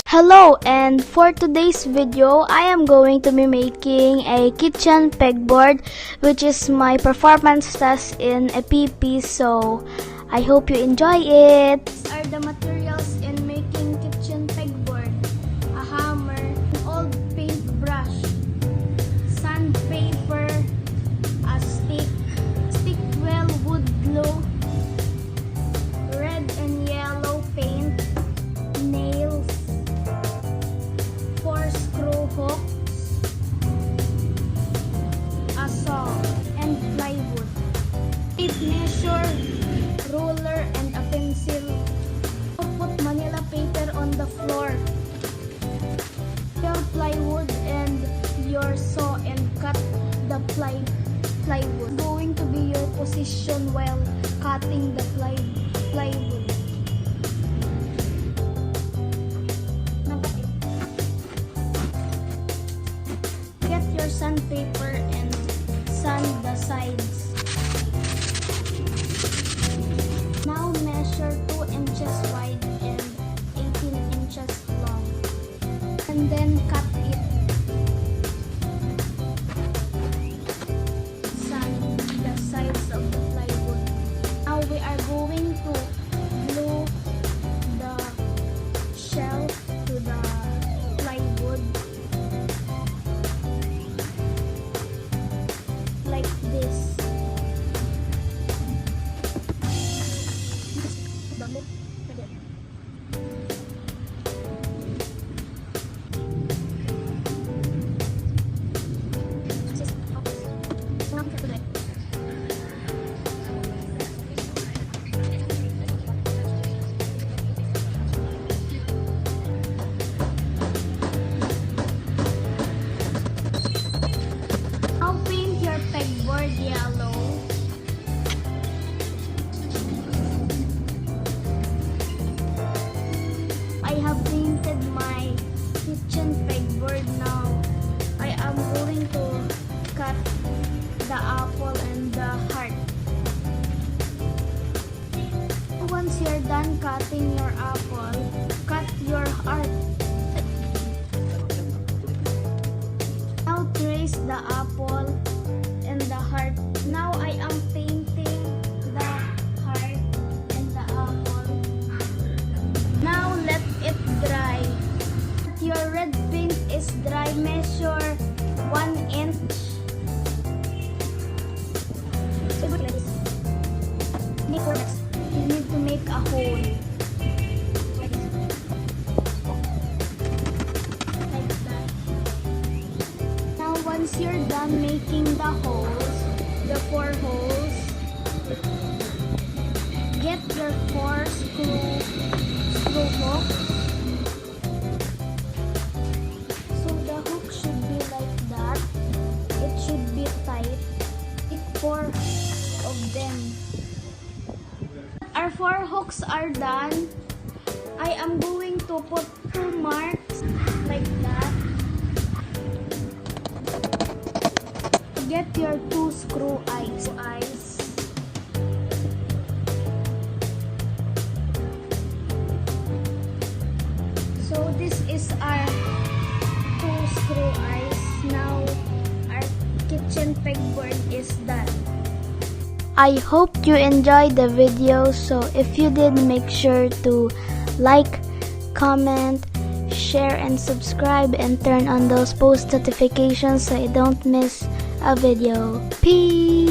Hello, and for today's video, I am going to be making a kitchen pegboard, which is my performance test in a PP, so I hope you enjoy it. These are the materials in making kitchen pegboard: a hammer, an old paintbrush, sandpaper, a stick well wood glue, red and yellow paint, nails, 4 screw hooks, a saw, and plywood. Tape measure, ruler, and a pencil. Put manila paper on the floor. Your plywood and your saw and cut the plywood. Going to be your position while cutting the plywood. Get your sandpaper and sand the sides. Now measure 2 inches wide and 18 inches long, and then cut it. Sand the sides of the plywood. Now we are going to glue the shelf to the plywood like this. Now paint your pegboard yellow. I have painted my kitchen pegboard. Now I am going to cut the apple and the heart. Once you're done cutting your apple, cut your heart. Now trace the apple and the heart. Now I am painting the heart and the apple. Now let it dry. Your red paint is dry. Measure 1 inch. You need to make a hole. Like that. Now once you're done making the holes, the 4 holes, get your 4 screw hooks. So the hook should be like that. It should be tight. Take 4 of them. Our 4 hooks are done. I am going to put 2 marks like that. Get your 2 screw eyes. So this is our 2 screw eyes. Now our kitchen pegboard is done. I hope you enjoyed the video, so if you did, make sure to like, comment, share, and subscribe, and turn on those post notifications so you don't miss a video. Peace!